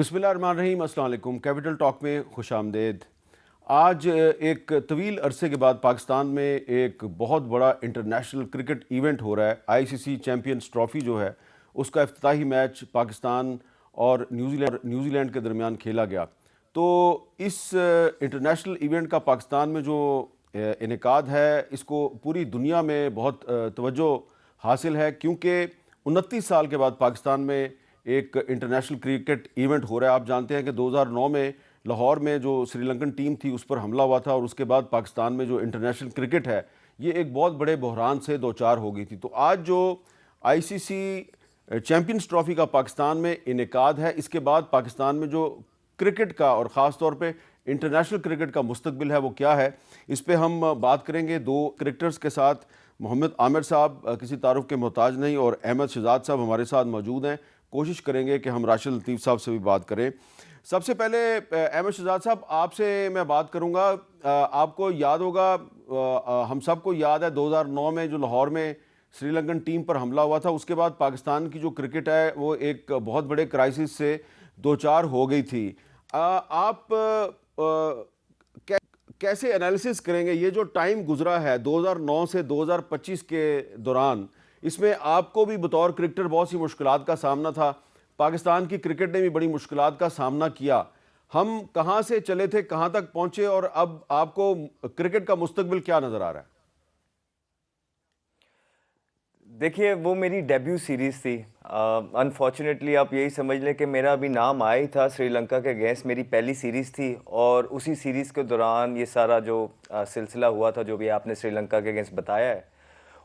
बिस्मिल्लाहिर्रहमानिर्रहीम, अस्सलाम वालेकुम। कैपिटल टॉक में खुश आमदेद। आज एक तवील अरसे के बाद पाकिस्तान में एक बहुत बड़ा इंटरनेशनल क्रिकेट इवेंट हो रहा है। आईसीसी चैम्पियंस ट्रॉफ़ी जो है उसका इफ्तिताही मैच पाकिस्तान और न्यूजीलैंड के दरमियान खेला गया। तो इस इंटरनेशनल इवेंट का पाकिस्तान में जो इनेकाद है, इसको पूरी दुनिया में बहुत तवज्जो हासिल है, क्योंकि 29 साल के बाद पाकिस्तान में एक इंटरनेशनल क्रिकेट इवेंट हो रहा है। आप जानते हैं कि 2009 में लाहौर में जो श्रीलंकन टीम थी उस पर हमला हुआ था और उसके बाद पाकिस्तान में जो इंटरनेशनल क्रिकेट है ये एक बहुत बड़े बहरान से दो चार हो गई थी। तो आज जो आईसीसी चैम्पियंस ट्रॉफ़ी का पाकिस्तान में इनेकाद है, इसके बाद पाकिस्तान में जो क्रिकेट का और ख़ास तौर पे इंटरनेशनल क्रिकेट का मुस्तकबिल है वो क्या है, इस पर हम बात करेंगे दो क्रिकेटर्स के साथ। मोहम्मद आमिर साहब किसी तारुफ के मोहताज नहीं और अहमद शहजाद साहब हमारे साथ मौजूद हैं। कोशिश करेंगे कि हम राशिद लतीफ़ साहब से भी बात करें। सबसे पहले अहमद शहजाद साहब, आपसे मैं बात करूंगा। आपको याद होगा, हम सबको याद है 2009 में जो लाहौर में श्रीलंकन टीम पर हमला हुआ था, उसके बाद पाकिस्तान की जो क्रिकेट है वो एक बहुत बड़े क्राइसिस से दो चार हो गई थी। आप कैसे एनालिसिस करेंगे ये जो टाइम गुजरा है 2009 से 2025 के दौरान? इसमें आपको भी बतौर क्रिकेटर बहुत सी मुश्किलात का सामना था, पाकिस्तान की क्रिकेट ने भी बड़ी मुश्किलात का सामना किया। हम कहाँ से चले थे, कहाँ तक पहुँचे और अब आपको क्रिकेट का मुस्तकबिल क्या नज़र आ रहा है? देखिए, वो मेरी डेब्यू सीरीज़ थी। अनफॉर्चुनेटली आप यही समझ लें कि मेरा अभी नाम आया ही था श्रीलंका के अगेंस्ट, मेरी पहली सीरीज़ थी और उसी सीरीज़ के दौरान ये सारा जो सिलसिला हुआ था जो भी आपने श्रीलंका के अगेंस्ट बताया है।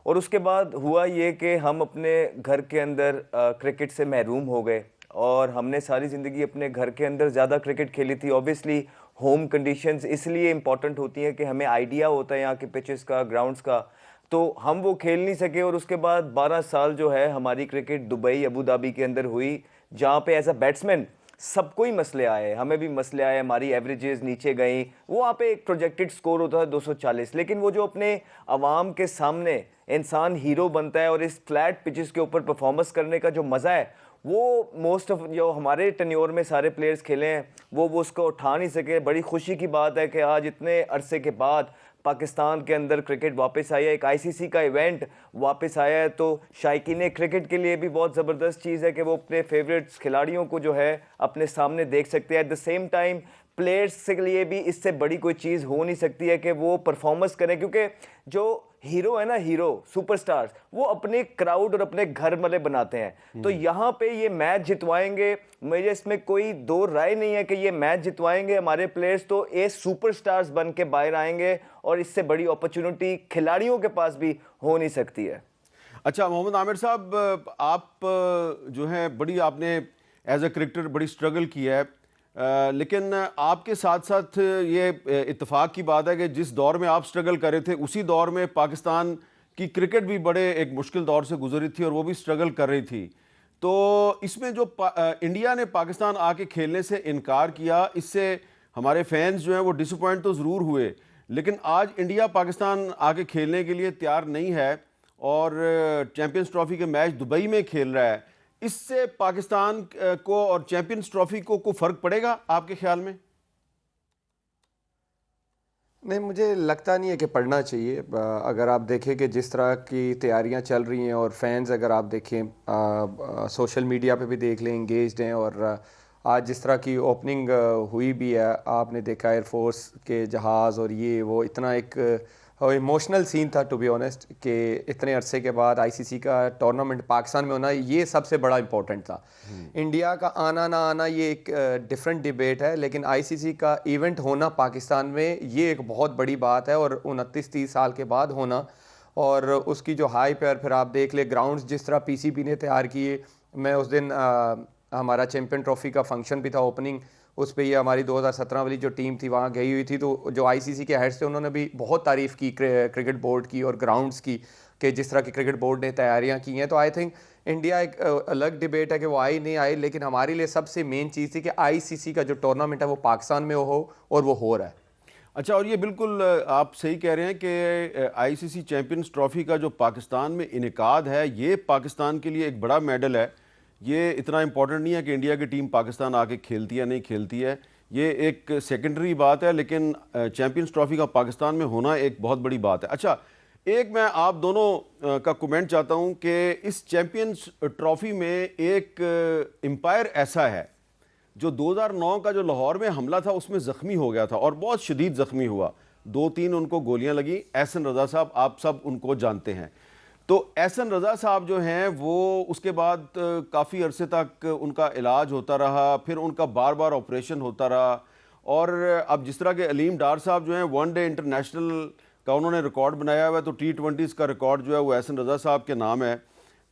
और उसके बाद हुआ ये कि हम अपने घर के अंदर क्रिकेट से महरूम हो गए और हमने सारी ज़िंदगी अपने घर के अंदर ज़्यादा क्रिकेट खेली थी। ऑब्वियसली होम कंडीशंस इसलिए इम्पॉर्टेंट होती हैं कि हमें आइडिया होता है यहाँ के पिचेस का, ग्राउंड्स का, तो हम वो खेल नहीं सके। और उसके बाद 12 साल जो है हमारी क्रिकेट दुबई, अबू धाबी के अंदर हुई, जहाँ पे एज अ बैट्समैन सबको ही मसले आए, हमें भी मसले आए, हमारी एवरेजेस नीचे गई। वो वहाँ पे एक प्रोजेक्टेड स्कोर होता है 240, लेकिन वो जो अपने आवाम के सामने इंसान हीरो बनता है और इस फ्लैट पिचेस के ऊपर परफॉर्मेंस करने का जो मज़ा है वो मोस्ट ऑफ जो हमारे टेन्योर में सारे प्लेयर्स खेले हैं वो उसको उठा नहीं सके। बड़ी खुशी की बात है कि आज इतने अरसे के बाद पाकिस्तान के अंदर क्रिकेट वापस आया, एक आईसीसी का इवेंट वापस आया है। तो शायकीन क्रिकेट के लिए भी बहुत ज़बरदस्त चीज़ है कि वो अपने फेवरेट्स खिलाड़ियों को जो है अपने सामने देख सकते हैं। At the same time players के लिए भी इससे बड़ी कोई चीज़ हो नहीं सकती है कि वो परफॉर्मेंस करें, क्योंकि जो हीरो है ना, हीरो सुपरस्टार्स, वो अपने क्राउड और अपने घर वाले बनाते हैं। तो यहाँ पे ये मैच जितवाएंगे, मुझे इसमें कोई दो राय नहीं है कि ये मैच जितवाएंगे हमारे प्लेयर्स, तो ये सुपरस्टार्स बन के बाहर आएंगे और इससे बड़ी अपॉर्चुनिटी खिलाड़ियों के पास भी हो नहीं सकती है। अच्छा मोहम्मद आमिर साहब, आप जो है बड़ी आपने एज ए क्रिकेटर बड़ी स्ट्रगल की है, लेकिन आपके साथ साथ ये इत्तेफाक की बात है कि जिस दौर में आप स्ट्रगल कर रहे थे उसी दौर में पाकिस्तान की क्रिकेट भी बड़े एक मुश्किल दौर से गुजरी थी और वो भी स्ट्रगल कर रही थी। तो इसमें जो इंडिया ने पाकिस्तान आके खेलने से इनकार किया, इससे हमारे फैंस जो हैं वो डिसअपॉइंट तो ज़रूर हुए, लेकिन आज इंडिया पाकिस्तान आके खेलने के लिए तैयार नहीं है और चैम्पियंस ट्रॉफ़ी के मैच दुबई में खेल रहा है। इससे पाकिस्तान को और चैंपियंस ट्रॉफी को फर्क पड़ेगा आपके ख्याल में? नहीं, मुझे लगता नहीं है कि पढ़ना चाहिए। अगर आप देखें कि जिस तरह की तैयारियां चल रही हैं और फैंस अगर आप देखें सोशल मीडिया पे भी देख लें, इंगेज्ड हैं। और आज जिस तरह की ओपनिंग हुई भी है, आपने देखा एयरफोर्स के जहाज़ और ये वो इतना एक इमोशनल सीन था टू बी ऑनेस्ट, कि इतने अरसे के बाद आईसीसी का टूर्नामेंट पाकिस्तान में होना ये सबसे बड़ा इंपॉर्टेंट था। इंडिया का आना ना आना ये एक डिफरेंट डिबेट है, लेकिन आईसीसी का इवेंट होना पाकिस्तान में ये एक बहुत बड़ी बात है और 29-30 साल के बाद होना, और उसकी जो हाइप है। फिर आप देख ले ग्राउंड्स जिस तरह पीसीबी ने तैयार किए। मैं उस दिन हमारा चैम्पियन ट्रॉफी का फंक्शन भी था, ओपनिंग, उस पर ये हमारी 2017 वाली जो टीम थी वहाँ गई हुई थी। तो जो आईसीसी के हेड्स थे उन्होंने भी बहुत तारीफ़ की क्रिकेट बोर्ड की और ग्राउंड्स की, कि जिस तरह की क्रिकेट बोर्ड ने तैयारियाँ की हैं। तो आई थिंक इंडिया एक अलग डिबेट है कि वो आई नहीं आई, लेकिन हमारे लिए सबसे मेन चीज़ थी कि आईसीसी का जो टूर्नामेंट है वो पाकिस्तान में हो और वो हो रहा है। अच्छा, और ये बिल्कुल आप सही कह रहे हैं कि आईसीसी चैम्पियंस ट्रॉफ़ी का जो पाकिस्तान में इनेकाद है ये पाकिस्तान के लिए एक बड़ा मेडल है, ये इतना इम्पोर्टेंट नहीं है कि इंडिया की टीम पाकिस्तान आके खेलती है नहीं खेलती है, ये एक सेकेंडरी बात है, लेकिन चैम्पियंस ट्रॉफी का पाकिस्तान में होना एक बहुत बड़ी बात है। अच्छा, एक मैं आप दोनों का कमेंट चाहता हूं कि इस चैम्पियंस ट्रॉफी में एक एम्पायर ऐसा है जो 2009 का जो लाहौर में हमला था उसमें ज़ख्मी हो गया था और बहुत शदीद ज़ख्मी हुआ, 2-3 उनको गोलियां लगी। एहसन रज़ा साहब, आप सब उनको जानते हैं। तो एहसन रज़ा साहब जो हैं वो उसके बाद काफ़ी अरसे तक उनका इलाज होता रहा, फिर उनका बार बार ऑपरेशन होता रहा। और अब जिस तरह के अलीम डार साहब जो हैं वनडे इंटरनेशनल का उन्होंने रिकॉर्ड बनाया हुआ है, तो T20 का रिकॉर्ड जो है वो एहसन रज़ा साहब के नाम है।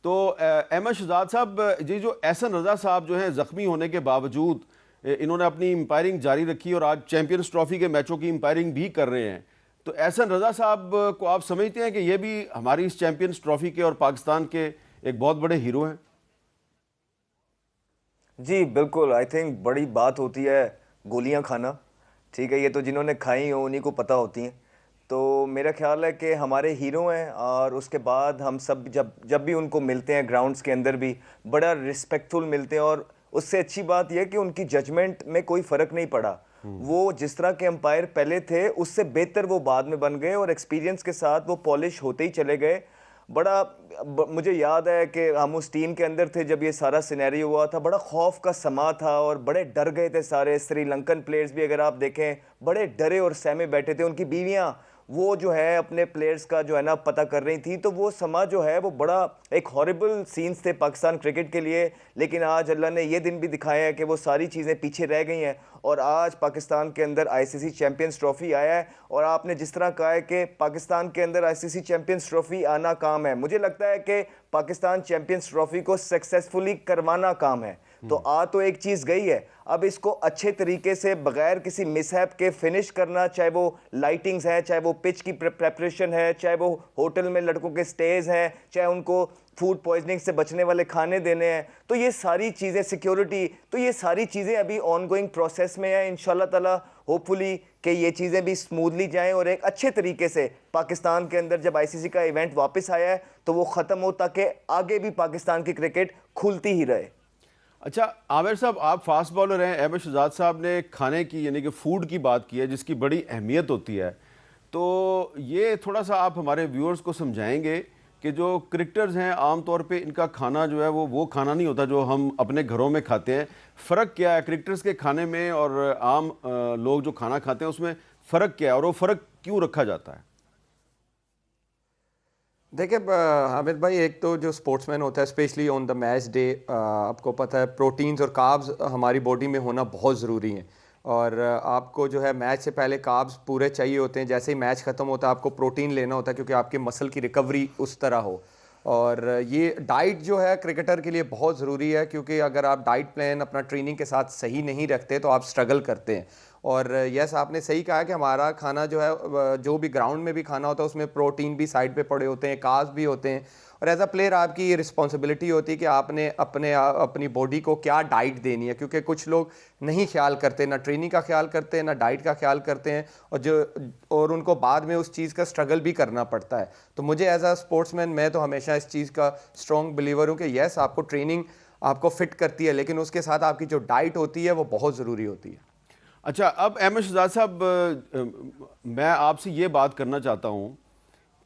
तो अहमद शहजाद साहब, ये जो एहसन रज़ा साहब जो हैं ज़ख्मी होने के बावजूद इन्होंने अपनी एम्पायरिंग जारी रखी और आज चैम्पियंस ट्रॉफी के मैचों की एम्पायरिंग भी कर रहे हैं, तो एहसन रज़ा साहब को आप समझते हैं कि ये भी हमारी इस चैम्पियंस ट्रॉफी के और पाकिस्तान के एक बहुत बड़े हीरो हैं? जी बिल्कुल, आई थिंक बड़ी बात होती है गोलियां खाना, ठीक है, ये तो जिन्होंने खाई हो उन्हीं को पता होती हैं। तो मेरा ख्याल है कि हमारे हीरो हैं और उसके बाद हम सब जब भी उनको मिलते हैं ग्राउंड्स के अंदर भी बड़ा रिस्पेक्टफुल मिलते हैं, और उससे अच्छी बात यह है कि उनकी जजमेंट में कोई फ़र्क नहीं पड़ा। वो जिस तरह के अंपायर पहले थे उससे बेहतर वो बाद में बन गए और एक्सपीरियंस के साथ वो पॉलिश होते ही चले गए। मुझे याद है कि हम उस टीम के अंदर थे जब ये सारा सिनेरियो हुआ था, बड़ा खौफ का समा था और बड़े डर गए थे सारे। श्रीलंकन प्लेयर्स भी अगर आप देखें बड़े डरे और सहमे बैठे थे, उनकी बीवियां वो जो है अपने प्लेयर्स का जो है ना पता कर रही थी। तो वो समा जो है वो बड़ा एक हॉरिबल सीन्स थे पाकिस्तान क्रिकेट के लिए, लेकिन आज अल्लाह ने ये दिन भी दिखाया है कि वो सारी चीज़ें पीछे रह गई हैं और आज पाकिस्तान के अंदर आईसीसी चैम्पियंस ट्रॉफी आया है। और आपने जिस तरह कहा है कि पाकिस्तान के अंदर आईसीसी चैम्पियंस ट्रॉफी आना काम है, मुझे लगता है कि पाकिस्तान चैम्पियंस ट्रॉफी को सक्सेसफुली करवाना काम है। तो तो एक चीज़ गई है, अब इसको अच्छे तरीके से बगैर किसी मिसहैप के फिनिश करना, चाहे वो लाइटिंग्स है, चाहे वो पिच की प्रेपरेशन है, चाहे वो होटल में लड़कों के स्टेज हैं, चाहे उनको फूड पॉइजनिंग से बचने वाले खाने देने हैं, तो ये सारी चीज़ें, सिक्योरिटी, तो ये सारी चीज़ें अभी ऑनगोइंग प्रोसेस में है। इंशाल्लाह ताला होपफुली कि ये चीज़ें भी स्मूथली जाएं और एक अच्छे तरीके से पाकिस्तान के अंदर जब आईसीसी का इवेंट वापस आया है तो वो ख़त्म हो, ताकि आगे भी पाकिस्तान की क्रिकेट खुलती ही रहे। अच्छा आमिर साहब, आप फास्ट बॉलर हैं, अहमद शहजाद साहब ने खाने की यानी कि फ़ूड की बात की है जिसकी बड़ी अहमियत होती है, तो ये थोड़ा सा आप हमारे व्यूअर्स को समझाएंगे कि जो क्रिकेटर्स हैं आम तौर पे इनका खाना जो है वो खाना नहीं होता जो हम अपने घरों में खाते हैं। फ़र्क क्या है क्रिकेटर्स के खाने में और आम लोग जो खाना खाते हैं उसमें फ़र्क क्या है और वो फ़र्क क्यों रखा जाता है? देखिए हामिद भाई, एक तो जो स्पोर्ट्समैन होता है specially on the match day, आपको पता है प्रोटीन्स और कार्ब्स हमारी बॉडी में होना बहुत ज़रूरी है। और आपको जो है मैच से पहले कार्ब्स पूरे चाहिए होते हैं, जैसे ही मैच ख़त्म होता है आपको प्रोटीन लेना होता है क्योंकि आपके मसल की रिकवरी उस तरह हो। और ये डाइट जो है क्रिकेटर के लिए बहुत ज़रूरी है, क्योंकि अगर आप डाइट प्लान अपना ट्रेनिंग के साथ सही नहीं रखते तो आप स्ट्रगल करते हैं। और यस, आपने सही कहा कि हमारा खाना जो है जो भी ग्राउंड में भी खाना होता है उसमें प्रोटीन भी साइड पे पड़े होते हैं, कार्ब्स भी होते हैं। और एज अ प्लेयर आपकी ये रिस्पॉन्सिबिलिटी होती है कि आपने अपनी बॉडी को क्या डाइट देनी है, क्योंकि कुछ लोग नहीं ख्याल करते, ना ट्रेनिंग का ख्याल करते हैं ना डाइट का ख्याल करते हैं, और उनको बाद में उस चीज़ का स्ट्रगल भी करना पड़ता है। तो मुझे एज अ स्पोर्ट्समैन मैं तो हमेशा इस चीज़ का स्ट्रॉन्ग बिलीवर हूँ कि यस, आपको ट्रेनिंग आपको फिट करती है, लेकिन उसके साथ आपकी जो डाइट होती है वो बहुत ज़रूरी होती है। अच्छा, अब अहमद शहजाद साहब, मैं आपसे ये बात करना चाहता हूँ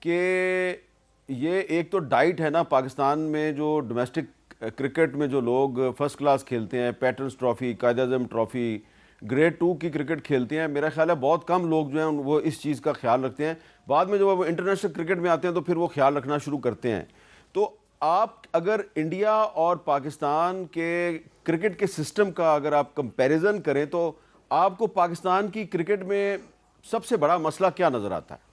कि ये एक तो डाइट है ना, पाकिस्तान में जो डोमेस्टिक क्रिकेट में जो लोग फर्स्ट क्लास खेलते हैं, patterns trophy, Quaid-e-Azam trophy, grade 2 की क्रिकेट खेलते हैं, मेरा ख्याल है बहुत कम लोग जो हैं वो इस चीज़ का ख्याल रखते हैं। बाद में जब वो इंटरनेशनल क्रिकेट में आते हैं तो फिर वो ख्याल रखना शुरू करते हैं। तो आप अगर इंडिया और पाकिस्तान के क्रिकेट के सिस्टम का अगर आप कंपैरिजन करें तो आपको पाकिस्तान की क्रिकेट में सबसे बड़ा मसला क्या नज़र आता है?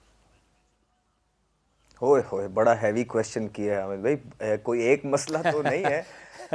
होए होए, बड़ा हैवी क्वेश्चन किया है हामिद भाई। कोई एक मसला तो नहीं है,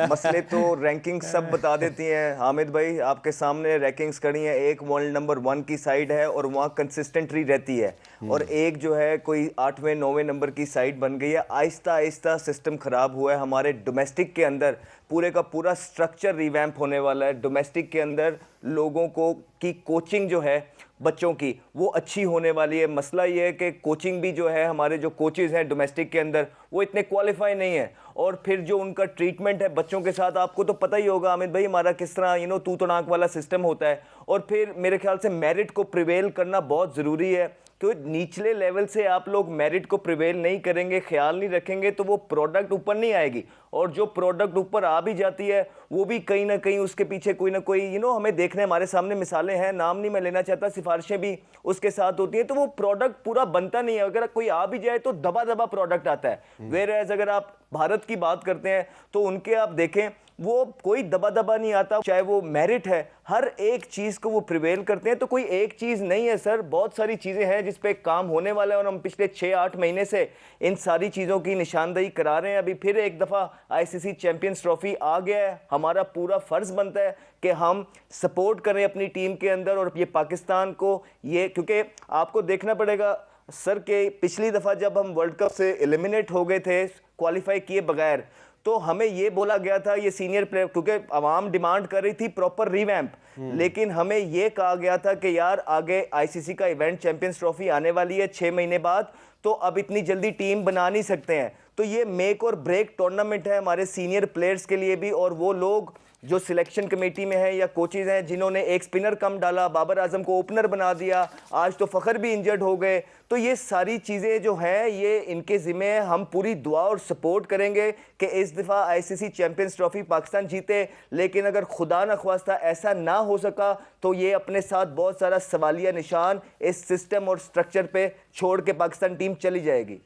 मसले तो रैंकिंग सब बता देती हैं। हामिद भाई आपके सामने रैंकिंग्स करी हैं, एक वर्ल्ड नंबर 1 की साइड है और वहाँ कंसिस्टेंटली रहती है, और एक जो है कोई 8वें 9वें नंबर की साइड बन गई है। आहिस्ता आहिस्ता सिस्टम ख़राब हुआ है हमारे डोमेस्टिक के अंदर, पूरे का पूरा स्ट्रक्चर रिवैम्प होने वाला है। डोमेस्टिक के अंदर लोगों को की कोचिंग जो है बच्चों की वो अच्छी होने वाली है। मसला ये है कि कोचिंग भी जो है, हमारे जो कोचेज़ हैं डोमेस्टिक के अंदर वो इतने क्वालिफाई नहीं है, और फिर जो उनका ट्रीटमेंट है बच्चों के साथ, आपको तो पता ही होगा अमित भाई हमारा किस तरह तू तड़ाक वाला सिस्टम होता है। और फिर मेरे ख्याल से मेरिट को प्रिवेल करना बहुत ज़रूरी है, क्योंकि निचले लेवल से आप लोग मेरिट को प्रिवेल नहीं करेंगे, ख्याल नहीं रखेंगे, तो वो प्रोडक्ट ऊपर नहीं आएगी। और जो प्रोडक्ट ऊपर आ भी जाती है वो भी कहीं ना कहीं उसके पीछे कोई ना कोई हमें देखने, हमारे सामने मिसालें हैं, नाम नहीं मैं लेना चाहता, सिफारिशें भी उसके साथ होती हैं, तो वो प्रोडक्ट पूरा बनता नहीं है। अगर कोई आ भी जाए तो दबा दबा प्रोडक्ट आता है। वेयर एज अगर आप भारत की बात करते हैं तो उनके आप देखें वो कोई दबा दबा नहीं आता, चाहे वो मेरिट है, हर एक चीज को वो प्रिवेल करते हैं। तो कोई एक चीज नहीं है सर, बहुत सारी चीजें हैं जिस पे काम होने वाला है, और हम पिछले 6-8 महीने से इन सारी चीजों की निशानदेही करा रहे हैं। अभी फिर एक दफा आईसीसी चैंपियंस ट्रॉफी आ गया है, हमारा पूरा फर्ज बनता है कि हम सपोर्ट करें अपनी टीम के अंदर, और ये पाकिस्तान को ये, क्योंकि आपको देखना पड़ेगा सर के पिछली दफा जब हम वर्ल्ड कप से एलिमिनेट हो गए थे क्वालिफाई किए बगैर, तो हमें ये बोला गया था, ये सीनियर प्लेयर, क्योंकि आवाम डिमांड कर रही थी प्रॉपर रिवैम्प, लेकिन हमें ये कहा गया था कि यार आगे आईसीसी का इवेंट चैंपियंस ट्रॉफी आने वाली है 6 महीने बाद, तो अब इतनी जल्दी टीम बना नहीं सकते हैं। तो ये मेक और ब्रेक टूर्नामेंट है हमारे सीनियर प्लेयर्स के लिए भी, और वो लोग जो सिलेक्शन कमेटी में है या कोचेज हैं जिन्होंने एक स्पिनर कम डाला, बाबर आजम को ओपनर बना दिया, आज तो फ़खर भी इंजर्ड हो गए, तो ये सारी चीज़ें जो हैं ये इनके ज़िम्मे है। हम पूरी दुआ और सपोर्ट करेंगे कि इस दफ़ा आईसीसी चैंपियंस ट्रॉफी पाकिस्तान जीते, लेकिन अगर खुदा न ख्वास्ता ऐसा ना हो सका तो ये अपने साथ बहुत सारा सवालिया निशान इस सिस्टम और स्ट्रक्चर पे छोड़ के पाकिस्तान टीम चली जाएगी।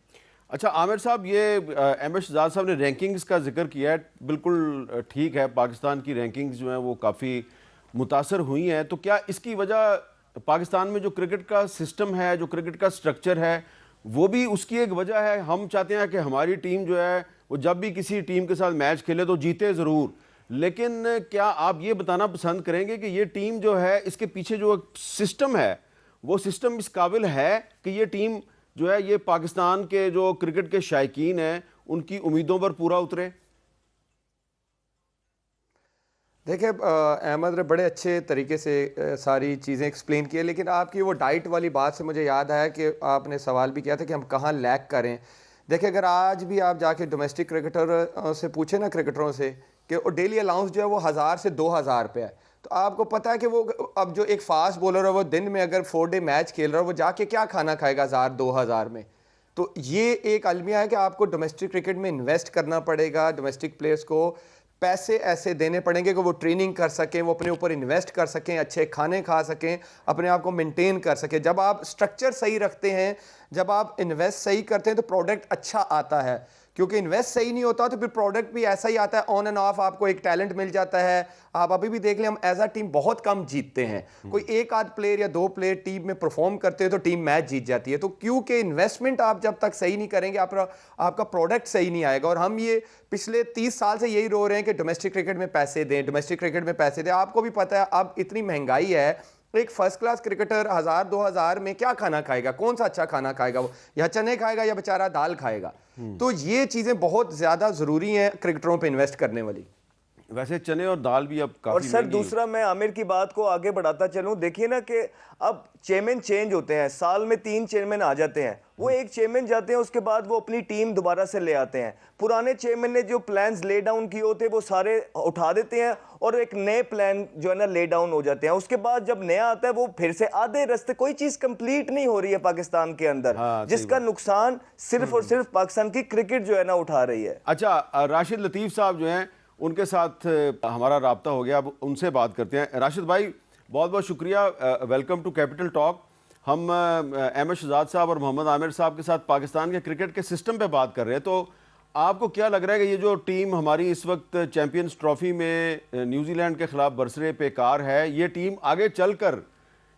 अच्छा आमिर साहब, ये एम.एस. शहजाद साहब ने रैंकिंग्स का जिक्र किया है, बिल्कुल ठीक है, पाकिस्तान की रैंकिंग्स जो हैं वो काफ़ी मुतासर हुई हैं, तो क्या इसकी वजह पाकिस्तान में जो क्रिकेट का सिस्टम है, जो क्रिकेट का स्ट्रक्चर है, वो भी उसकी एक वजह है? हम चाहते हैं कि हमारी टीम जो है वो जब भी किसी टीम के साथ मैच खेले तो जीते ज़रूर, लेकिन क्या आप ये बताना पसंद करेंगे कि ये टीम जो है इसके पीछे जो सिस्टम है वो सिस्टम इस काबिल है कि ये टीम जो है ये पाकिस्तान के जो क्रिकेट के शायकीन हैं उनकी उम्मीदों पर पूरा उतरे? देखिए अहमद ने बड़े अच्छे तरीके से सारी चीज़ें एक्सप्लेन की है, लेकिन आपकी वो डाइट वाली बात से मुझे याद आया कि आपने सवाल भी किया था कि हम कहाँ लैक करें। देखिए अगर आज भी आप जाके डोमेस्टिक क्रिकेटर से पूछे ना, क्रिकेटरों से, कि वो डेली अलाउंस जो है वो 1000 से 2000 रुपये है, तो आपको पता है कि वो अब जो एक फास्ट बॉलर है वो दिन में अगर 4 डे मैच खेल रहा है वो जाके क्या खाना खाएगा 1000-2000 में। तो ये एक अलमिया है कि आपको डोमेस्टिक क्रिकेट में इन्वेस्ट करना पड़ेगा, डोमेस्टिक प्लेयर्स को पैसे ऐसे देने पड़ेंगे कि वो ट्रेनिंग कर सकें, वो अपने ऊपर इन्वेस्ट कर सकें, अच्छे खाने खा सकें, अपने आप को मेंटेन कर सकें। जब आप स्ट्रक्चर सही रखते हैं, जब आप इन्वेस्ट सही करते हैं तो प्रोडक्ट अच्छा आता है, क्योंकि इन्वेस्ट सही नहीं होता तो फिर प्रोडक्ट भी ऐसा ही आता है, ऑन एंड ऑफ आपको एक टैलेंट मिल जाता है। आप अभी भी देख लें, हम एज अ टीम बहुत कम जीतते हैं, कोई एक आध प्लेयर या 2 प्लेयर टीम में परफॉर्म करते हैं तो टीम मैच जीत जाती है। तो क्योंकि इन्वेस्टमेंट आप जब तक सही नहीं करेंगे आपका प्रोडक्ट सही नहीं आएगा। और हम ये पिछले 30 साल से यही रो रहे हैं कि डोमेस्टिक क्रिकेट में पैसे दें, डोमेस्टिक क्रिकेट में पैसे दें। आपको भी पता है अब इतनी महंगाई है, एक फर्स्ट क्लास क्रिकेटर 1000-2000 में क्या खाना खाएगा, कौन सा अच्छा खाना खाएगा, वो या चने खाएगा या बेचारा दाल खाएगा। तो ये चीजें बहुत ज्यादा जरूरी हैं क्रिकेटरों पे इन्वेस्ट करने वाली। वैसे चने और दाल भी अब काफी और सर दूसरा, मैं आमिर की बात को आगे बढ़ाता चलूं, देखिए ना कि अब चेयरमैन चेंज होते हैं, साल में 3 चेयरमैन आ जाते हैं, वो एक चेयरमैन जाते हैं, उसके बाद वो अपनी टीम दोबारा से ले आते हैं। पुराने चेयरमैन ने जो प्लान्स ले डाउन किए होते वो सारे उठा देते हैं और एक नए प्लान जो है ना ले डाउन हो जाते हैं। उसके बाद जब नया आता है वो फिर से आधे रास्ते, कोई चीज कंप्लीट नहीं हो रही है पाकिस्तान के अंदर, जिसका नुकसान सिर्फ और सिर्फ पाकिस्तान की क्रिकेट जो है ना उठा रही है। अच्छा, राशिद लतीफ़ साहब जो हैं उनके साथ हमारा राब्ता हो गया, अब उनसे बात करते हैं। राशिद भाई, बहुत बहुत शुक्रिया, वेलकम टू कैपिटल टॉक। हम एम.एस. शहजाद साहब और मोहम्मद आमिर साहब के साथ पाकिस्तान के क्रिकेट के सिस्टम पे बात कर रहे हैं। तो आपको क्या लग रहा है कि ये जो टीम हमारी इस वक्त चैंपियंस ट्रॉफी में न्यूजीलैंड के खिलाफ बरसरे पेकार है, ये टीम आगे चलकर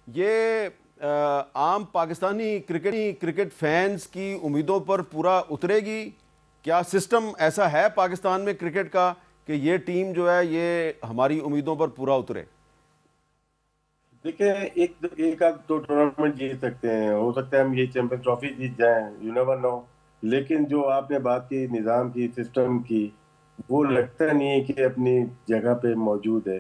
ये आम पाकिस्तानी क्रिकेट फैंस की उम्मीदों पर पूरा उतरेगी? क्या सिस्टम ऐसा है पाकिस्तान में क्रिकेट का कि ये टीम जो है ये हमारी उम्मीदों पर पूरा उतरे? देखिए, एक आध 2 टूर्नामेंट जीत सकते हैं, हो सकता है हम ये चैंपियंस ट्रॉफी जीत जाएं, यू नेवर नो। लेकिन जो आपने बात की निज़ाम की, सिस्टम की, वो लगता नहीं है कि अपनी जगह पे मौजूद है।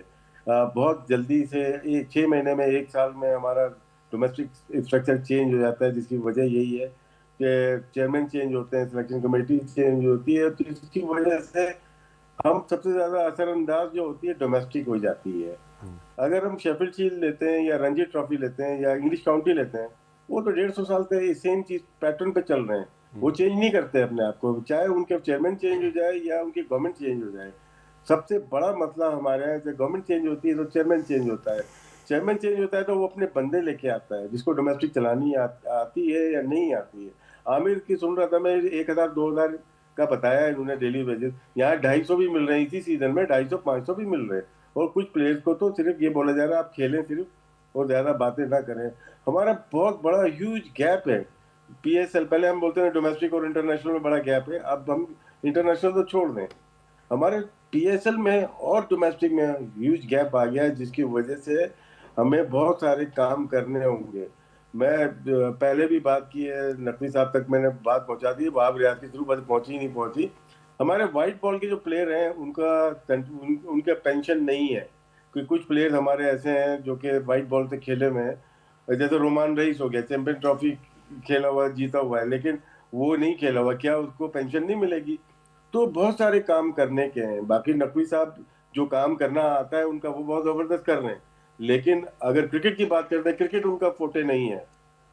बहुत जल्दी से 6 महीने में, 1 साल में हमारा डोमेस्टिक स्ट्रक्चर चेंज हो जाता है, जिसकी वजह यही है कि चेयरमैन चेंज होते हैं, सिलेक्शन कमेटी चेंज होती है, तो इसकी वजह से हम सबसे ज्यादा असरअंदाज जो होती है डोमेस्टिक हो जाती है। अगर हम शेफील्ड शील्ड लेते हैं या रणजी ट्रॉफी लेते हैं या इंग्लिश काउंटी लेते हैं, वो तो 150 साल से सेम चीज पैटर्न पे चल रहे हैं, वो चेंज नहीं करते अपने आप को, चाहे उनके चेयरमैन चेंज हो जाए या उनकी गवर्नमेंट चेंज हो जाए। सबसे बड़ा मसला हमारे यहाँ, जब गवर्नमेंट चेंज होती है तो चेयरमैन चेंज होता है, चेयरमैन चेंज होता है तो वो अपने बंदे लेके आता है जिसको डोमेस्टिक चलानी आती है या नहीं आती है। आमिर की सुन रहा था मैं, 1,000-2,000 का बताया इन्होंने डेली वेजेस, यहाँ 250 भी मिल रहे हैं, इसी सीजन में 250-500 भी मिल रहे हैं। और कुछ प्लेयर्स को तो सिर्फ ये बोला जा रहा है आप खेलें सिर्फ और ज्यादा बातें ना करें। हमारा बहुत बड़ा ह्यूज गैप है पीएसएल, पहले हम बोलते हैं डोमेस्टिक और इंटरनेशनल में बड़ा गैप है, अब हम इंटरनेशनल तो छोड़ दें, हमारे पीएसएल में और डोमेस्टिक में ह्यूज गैप आ गया है, जिसकी वजह से हमें बहुत सारे काम करने होंगे। मैं पहले भी बात की है, नकवी साहब तक मैंने बात पहुंचा दी है, वहाब रियाज के थ्रू बस पहुंची ही नहीं पहुंची। हमारे वाइट बॉल के जो प्लेयर हैं उनका पेंशन नहीं है, क्योंकि कुछ प्लेयर हमारे ऐसे हैं जो कि वाइट बॉल से खेले हुए हैं, जैसे रोमान रईस हो गया, चैंपियन ट्रॉफी खेला हुआ जीता हुआ है, लेकिन वो नहीं खेला हुआ, क्या उसको पेंशन नहीं मिलेगी? तो बहुत सारे काम करने के हैं। बाकी नकवी साहब जो काम करना आता है उनका, वो बहुत जबरदस्त कर रहे हैं, लेकिन अगर क्रिकेट की बात करते हैं, क्रिकेट उनका फोटे नहीं है।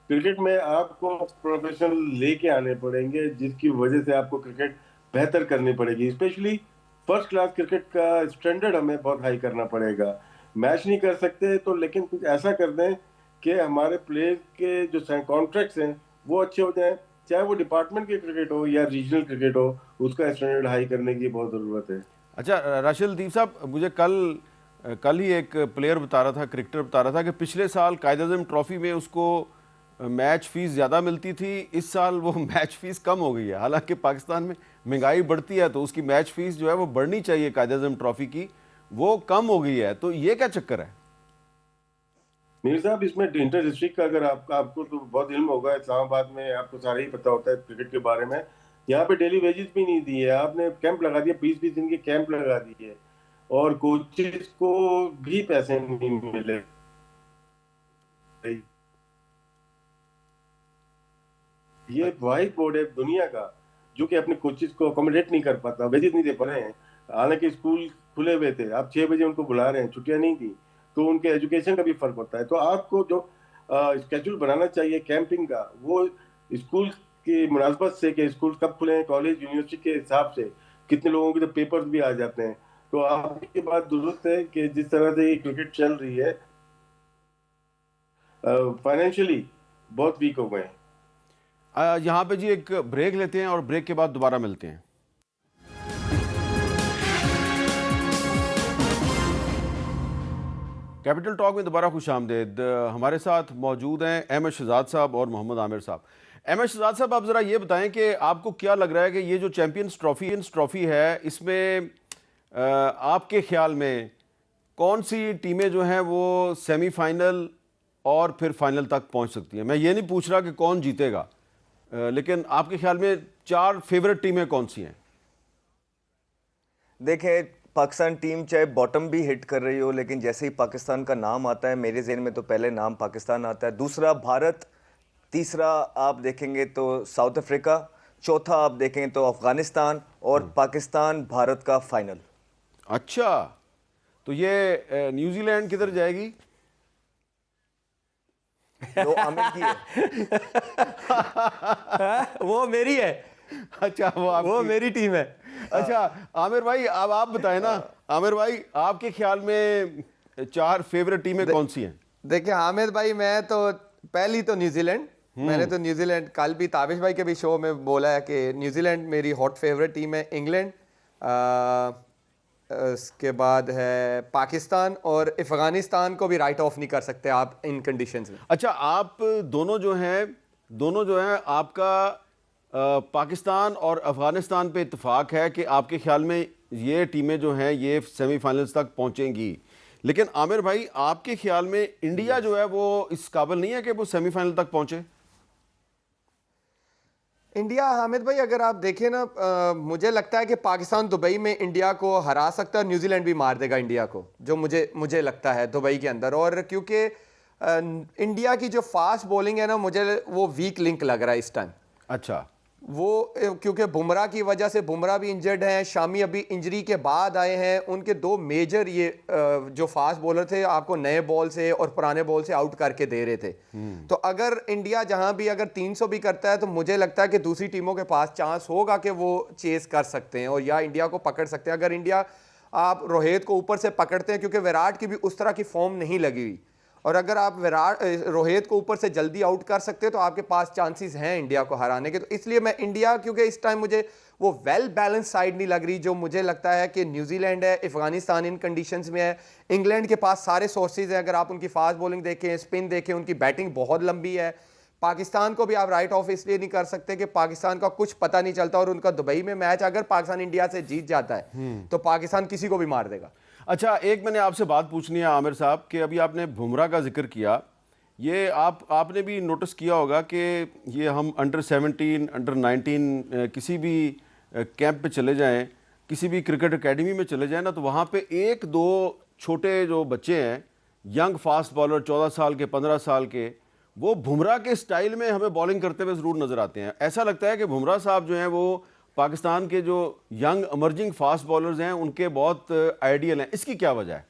क्रिकेट में आपको प्रोफेशनल लेके आने पड़ेंगे, जिसकी वजह से आपको क्रिकेट बेहतर करनी पड़ेगी, स्पेशली फर्स्ट क्लास क्रिकेट का स्टैंडर्ड हमें बहुत हाई करना पड़ेगा। मैच नहीं कर सकते तो लेकिन कुछ ऐसा कर दें कि हमारे प्लेयर के जो कॉन्ट्रैक्ट्स हैं वो अच्छे हो जाएं, चाहे वो डिपार्टमेंट की क्रिकेट हो या रीजनल क्रिकेट हो, उसका स्टैंडर्ड हाई करने की बहुत ज़रूरत है। अच्छा राशिद लतीफ़ साहब, मुझे कल ही एक प्लेयर बता रहा था, क्रिकेटर बता रहा था कि पिछले साल कायद-ए-आज़म ट्रॉफी में उसको मैच फीस ज़्यादा मिलती थी, इस साल वो मैच फीस कम हो गई है। हालांकि पाकिस्तान में महंगाई बढ़ती है तो उसकी मैच फीस जो है वो बढ़नी चाहिए, कायद-ए-आज़म ट्रॉफी की, वो कम हो गई है, तो ये क्या चक्कर है? मीर साहब, इसमें इंटर डिस्ट्रिक्ट का अगर आपको तो बहुत इल्म होगा, इस्लामाबाद में आपको सारा ही पता होता है क्रिकेट के बारे में, यहाँ पे डेली वेजेस भी नहीं दिए, आपने कैंप लगा दिया, 20-20 दिन के कैंप लगा दिए, और कोचेस को भी पैसे नहीं मिले। ये वाहिद बोर्ड है दुनिया का जो कि अपने कोचेस को अकोमोडेट नहीं कर पाता, वेजेस नहीं दे पा रहे हैं। हालांकि स्कूल खुले हुए थे, आप 6 बजे उनको बुला रहे हैं, छुट्टियां नहीं थी, तो उनके एजुकेशन का भी फर्क होता है। तो आपको जो स्केड्यूल बनाना चाहिए कैंपिंग का, वो स्कूल की मुनासबत से कि स्कूल कब खुले हैं, कॉलेज यूनिवर्सिटी के हिसाब से कितने लोगों के तो पेपर्स भी आ जाते हैं। तो आपकी बात दुरुस्त है कि जिस तरह से ये क्रिकेट चल रही है, फाइनेंशियली बहुत वीक हो गए हैं। यहाँ पे जी एक ब्रेक लेते हैं और ब्रेक के बाद दोबारा मिलते हैं। कैपिटल टॉक में दोबारा खुश आमदेद। हमारे साथ मौजूद हैं अहमद शहजाद साहब और मोहम्मद आमिर साहब। अहमद शहजाद साहब, आप ज़रा ये बताएं कि आपको क्या लग रहा है कि ये जो चैम्पियंस ट्रॉफ़ी है, इसमें आपके ख्याल में कौन सी टीमें जो हैं वो सेमीफाइनल और फिर फाइनल तक पहुंच सकती हैं? मैं ये नहीं पूछ रहा कि कौन जीतेगा, लेकिन आपके ख्याल में 4 फेवरेट टीमें कौन सी हैं? देखें, पाकिस्तान टीम चाहे बॉटम भी हिट कर रही हो, लेकिन जैसे ही पाकिस्तान का नाम आता है मेरे ज़हन में तो पहले नाम पाकिस्तान आता है, दूसरा भारत, तीसरा आप देखेंगे तो साउथ अफ्रीका, चौथा आप देखेंगे तो अफगानिस्तान, और पाकिस्तान भारत का फाइनल। अच्छा, तो ये न्यूजीलैंड किधर जाएगी? वो आमिर की है। वो मेरी है। अच्छा, वो मेरी टीम है। अच्छा आमिर भाई, अब आप बताएं ना, आमिर भाई आपके ख्याल में 4 फेवरेट टीमें कौन सी हैं? देखिए हामिद भाई, मैं तो पहली तो न्यूजीलैंड, मैंने तो न्यूजीलैंड कल भी ताबिश भाई के भी शो में बोला है कि न्यूजीलैंड मेरी हॉट फेवरेट टीम है। इंग्लैंड, उसके बाद है पाकिस्तान, और अफगानिस्तान को भी राइट ऑफ नहीं कर सकते आप इन कंडीशंस में। अच्छा, आप दोनों जो हैं आपका पाकिस्तान और अफगानिस्तान पे इत्तेफाक है कि आपके ख्याल में ये टीमें जो हैं ये सेमीफाइनल्स तक पहुंचेंगी, लेकिन आमिर भाई आपके ख्याल में इंडिया जो है वो इस काबिल नहीं है कि वो सेमीफाइनल तक पहुंचे? इंडिया, हामिद भाई, अगर आप देखें ना, मुझे लगता है कि पाकिस्तान दुबई में इंडिया को हरा सकता है, न्यूजीलैंड भी मार देगा इंडिया को, जो मुझे मुझे लगता है दुबई के अंदर। और क्योंकि इंडिया की जो फास्ट बॉलिंग है ना, मुझे वो वीक लिंक लग रहा है इस टाइम। अच्छा, वो क्योंकि बुमराह की वजह से, बुमराह भी इंजर्ड हैं, शामी अभी इंजरी के बाद आए हैं, उनके दो मेजर ये जो फास्ट बॉलर थे आपको नए बॉल से और पुराने बॉल से आउट करके दे रहे थे। तो अगर इंडिया जहां भी अगर 300 भी करता है तो मुझे लगता है कि दूसरी टीमों के पास चांस होगा कि वो चेस कर सकते हैं और या इंडिया को पकड़ सकते हैं। अगर इंडिया, आप रोहित को ऊपर से पकड़ते हैं, क्योंकि विराट की भी उस तरह की फॉर्म नहीं लगी हुई, और अगर आप रोहित को ऊपर से जल्दी आउट कर सकते हो तो आपके पास चांसेस हैं इंडिया को हराने के। तो इसलिए मैं इंडिया, क्योंकि इस टाइम मुझे वो वेल बैलेंस साइड नहीं लग रही, जो मुझे लगता है कि न्यूजीलैंड है, अफगानिस्तान इन कंडीशंस में है, इंग्लैंड के पास सारे सोर्सेज हैं। अगर आप उनकी फास्ट बॉलिंग देखें, स्पिन देखें, उनकी बैटिंग बहुत लंबी है। पाकिस्तान को भी आप राइट ऑफ इसलिए नहीं कर सकते कि पाकिस्तान का कुछ पता नहीं चलता, और उनका दुबई में मैच अगर पाकिस्तान इंडिया से जीत जाता है तो पाकिस्तान किसी को भी मार देगा। अच्छा, एक मैंने आपसे बात पूछनी है आमिर साहब कि अभी आपने बुमराह का जिक्र किया, ये आपने भी नोटिस किया होगा कि ये हम अंडर 17, अंडर 19 किसी भी कैंप पे चले जाएं, किसी भी क्रिकेट एकेडमी में चले जाएं ना, तो वहाँ पे एक दो छोटे जो बच्चे हैं, यंग फास्ट बॉलर 14 साल के, 15 साल के, वो बुमराह के स्टाइल में हमें बॉलिंग करते हुए ज़रूर नज़र आते हैं। ऐसा लगता है कि बुमराह साहब जो हैं वो पाकिस्तान के जो यंग एमर्जिंग फास्ट बॉलर्स हैं उनके बहुत आइडियल हैं। इसकी क्या वजह है?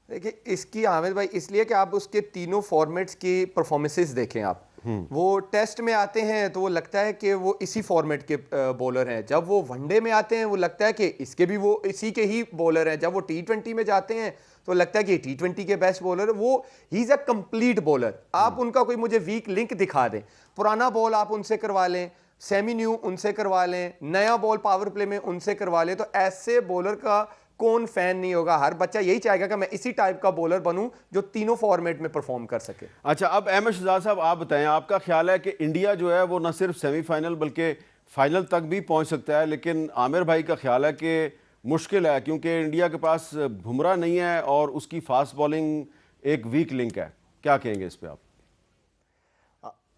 देखिए, इसकी हामिद भाई इसलिए कि आप उसके तीनों फॉर्मेट्स की परफॉर्मेंसेस देखें। आप वो टेस्ट में आते हैं तो वो लगता है कि वो इसी फॉर्मेट के बॉलर हैं, जब वो वनडे में आते हैं वो लगता है कि इसके भी वो इसी के ही बॉलर हैं, जब वो T20 में जाते हैं तो लगता है कि T20 के बेस्ट बॉलर है। वो he is a complete bowler. आप उनका कोई मुझे वीक लिंक दिखा दें, पुराना बॉल आप उनसे करवा लें, सेमी न्यू उनसे करवा लें, नया बॉल पावर प्ले में उनसे करवा लें, तो ऐसे बॉलर का कौन फैन नहीं होगा? हर बच्चा यही चाहेगा कि मैं इसी टाइप का बॉलर बनूं जो तीनों फॉर्मेट में परफॉर्म कर सके। अच्छा, अब अहमद शहजाद साहब आप बताएं, आपका ख्याल है कि इंडिया जो है वो न सिर्फ सेमीफाइनल बल्कि फाइनल तक भी पहुंच सकता है, लेकिन आमिर भाई का ख्याल है कि मुश्किल है क्योंकि इंडिया के पास बुमराह नहीं है और उसकी फास्ट बॉलिंग एक वीक लिंक है। क्या कहेंगे इस पर आप?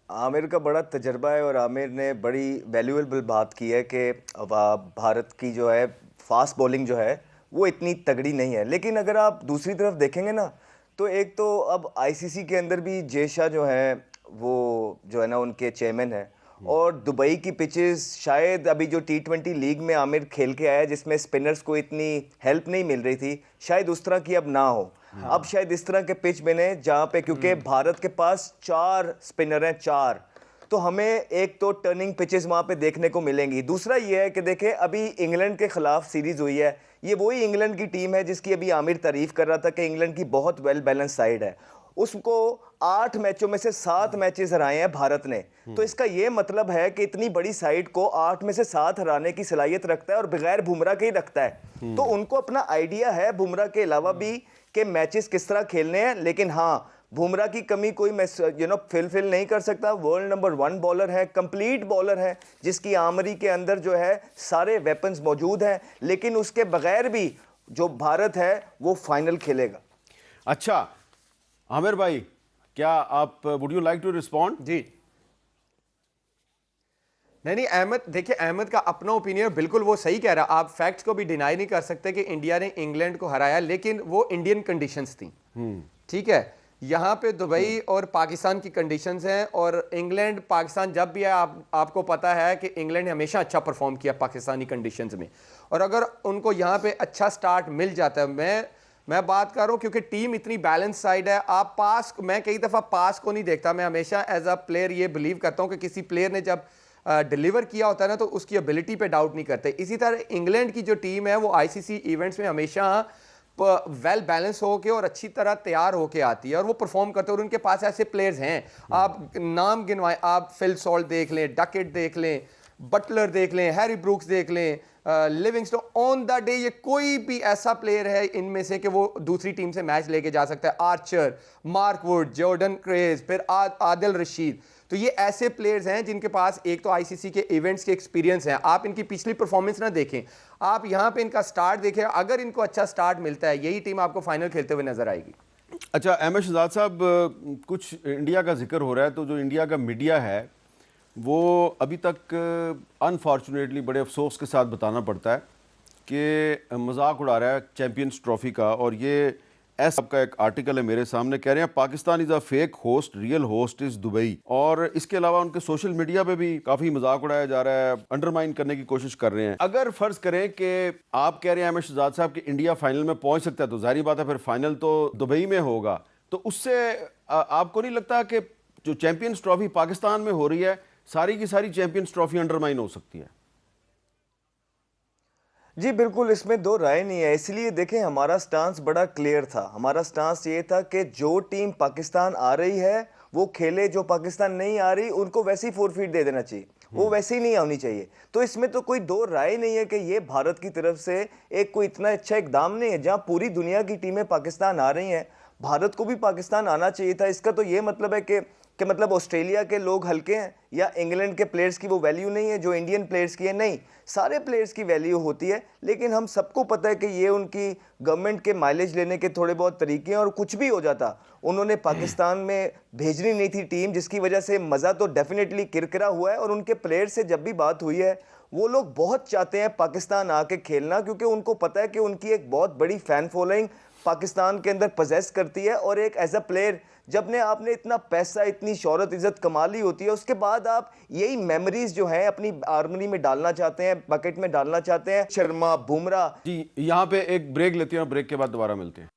आमिर का बड़ा तजर्बा है और आमिर ने बड़ी वैल्यूएबल बात की है कि भारत की जो है फास्ट बॉलिंग जो है वो इतनी तगड़ी नहीं है। लेकिन अगर आप दूसरी तरफ देखेंगे ना, तो एक तो अब आईसीसी के अंदर भी जय शाह जो है वो जो है ना उनके चेयरमैन है, और दुबई की पिचेस शायद अभी जो T20 लीग में आमिर खेल के आया जिसमें स्पिनर्स को इतनी हेल्प नहीं मिल रही थी, शायद उस तरह की अब ना हो। अब शायद इस तरह के पिच बने जहाँ पे, क्योंकि भारत के पास 4 स्पिनर हैं, 4, तो हमें एक तो टर्निंग पिचेस वहाँ पे देखने को मिलेंगी। दूसरा ये है कि देखें अभी इंग्लैंड के खिलाफ सीरीज हुई है, ये वही इंग्लैंड की टीम है जिसकी अभी आमिर तारीफ कर रहा था कि इंग्लैंड की बहुत वेल बैलेंस साइड है। उसको 8 मैचों में से 7 मैचेस हराए हैं भारत ने, तो इसका ये मतलब है कि इतनी बड़ी साइड को 8 में से 7 हराने की सलाहियत रखता है और बगैर बुमराह के ही रखता है। तो उनको अपना आइडिया है बुमराह के अलावा भी कि मैचेस किस तरह खेलने हैं। लेकिन हाँ, बुमराह की कमी कोई फिल नहीं कर सकता। वर्ल्ड नंबर 1 बॉलर है, कंप्लीट बॉलर है, जिसकी आमरी के अंदर जो है सारे वेपन्स मौजूद हैं, लेकिन उसके बगैर भी जो भारत है वो फाइनल खेलेगा। अच्छा आमिर भाई, क्या आप would you like to respond? जी नहीं, अहमद, देखिए अहमद का अपना ओपिनियन बिल्कुल वो सही कह रहा है। आप फैक्ट्स को भी डिनाई नहीं कर सकते कि इंडिया ने इंग्लैंड को हराया, लेकिन वो इंडियन कंडीशंस थी। ठीक है, यहाँ पे दुबई और पाकिस्तान की कंडीशंस हैं, और इंग्लैंड पाकिस्तान जब भी है, आपको पता है कि इंग्लैंड ने हमेशा अच्छा परफॉर्म किया पाकिस्तानी कंडीशंस में, और अगर उनको यहाँ पे अच्छा स्टार्ट मिल जाता है, मैं बात कर रहा हूँ क्योंकि टीम इतनी बैलेंस साइड है। आप पास, मैं कई दफ़ा पास को नहीं देखता, मैं हमेशा एज अ प्लेयर ये बिलीव करता हूँ कि किसी प्लेयर ने जब डिलीवर किया होता है ना तो उसकी एबिलिटी पे डाउट नहीं करते। इसी तरह इंग्लैंड की जो टीम है वो आईसीसी इवेंट्स में हमेशा वेल बैलेंस होके और अच्छी तरह तैयार होके आती है और वो परफॉर्म करते हैं, और उनके पास ऐसे प्लेयर्स हैं। आप नाम गिनवाएं, आप फिल सॉल्ट देख लें, डकेट देख लें, बटलर देख लें, हैरी ब्रूक्स देख लें, लिविंगस्टोन, ऑन द डे ये कोई भी ऐसा प्लेयर है इनमें से कि वो दूसरी टीम से मैच लेके जा सकता है। Archer, Mark Wood, Jordan craze, फिर आदिल रशीद, तो ये ऐसे प्लेयर्स हैं जिनके पास एक तो आईसीसी के इवेंट्स के एक्सपीरियंस हैं। आप इनकी पिछली परफॉर्मेंस ना देखें, आप यहाँ पे इनका स्टार्ट देखें, अगर इनको अच्छा स्टार्ट मिलता है यही टीम आपको फाइनल खेलते हुए नजर आएगी। अच्छा अहमद शहजाद साहब, कुछ इंडिया का जिक्र हो रहा है, तो जो इंडिया का मीडिया है वो अभी तक अनफॉर्चुनेटली बड़े अफसोस के साथ बताना पड़ता है कि मजाक उड़ा रहा है चैम्पियंस ट्रॉफ़ी का। और ये एस का एक आर्टिकल है मेरे सामने, कह रहे हैं Pakistan is a fake host, real host is Dubai. और इसके अलावा उनके सोशल मीडिया पे भी काफ़ी मजाक उड़ाया जा रहा है, अंडरमाइन करने की कोशिश कर रहे हैं। अगर फ़र्ज़ करें कि आप कह रहे हैं अहमद शहजाद साहब कि इंडिया फाइनल में पहुंच सकता है, तो जाहिर बात है फिर फाइनल तो दुबई में होगा। तो उससे आपको नहीं लगता कि जो चैम्पियंस ट्रॉफ़ी पाकिस्तान में हो रही है, सारी की सारी चैम्पियंस ट्रॉफ़ी अंडरमाइन हो सकती है? जी बिल्कुल, इसमें दो राय नहीं है। इसलिए देखें, हमारा स्टांस बड़ा क्लियर था। हमारा स्टांस ये था कि जो टीम पाकिस्तान आ रही है वो खेले, जो पाकिस्तान नहीं आ रही उनको वैसे ही फोरफीट दे देना चाहिए, वो वैसे ही नहीं आनी चाहिए। तो इसमें तो कोई दो राय नहीं है कि ये भारत की तरफ से एक कोई इतना अच्छा इकदाम नहीं है। जहाँ पूरी दुनिया की टीमें पाकिस्तान आ रही हैं, भारत को भी पाकिस्तान आना चाहिए था। इसका तो ये मतलब है कि मतलब ऑस्ट्रेलिया के लोग हल्के हैं या इंग्लैंड के प्लेयर्स की वो वैल्यू नहीं है जो इंडियन प्लेयर्स की है। नहीं, सारे प्लेयर्स की वैल्यू होती है। लेकिन हम सबको पता है कि ये उनकी गवर्नमेंट के माइलेज लेने के थोड़े बहुत तरीके हैं। और कुछ भी हो जाता, उन्होंने पाकिस्तान में भेजनी नहीं थी टीम, जिसकी वजह से मज़ा तो डेफिनेटली किरकिरा हुआ है। और उनके प्लेयर से जब भी बात हुई है, वो लोग बहुत चाहते हैं पाकिस्तान आके खेलना, क्योंकि उनको पता है कि उनकी एक बहुत बड़ी फ़ैन फॉलोइंग पाकिस्तान के अंदर पजेस करती है। और एक एज अ प्लेयर जब ने आपने इतना पैसा, इतनी शोहरत, इज्जत कमा ली होती है, उसके बाद आप यही मेमोरीज जो है अपनी आर्मरी में डालना चाहते हैं, बकेट में डालना चाहते हैं। शर्मा, बुमराह। जी, यहाँ पे एक ब्रेक लेते हैं और ब्रेक के बाद दोबारा मिलते हैं।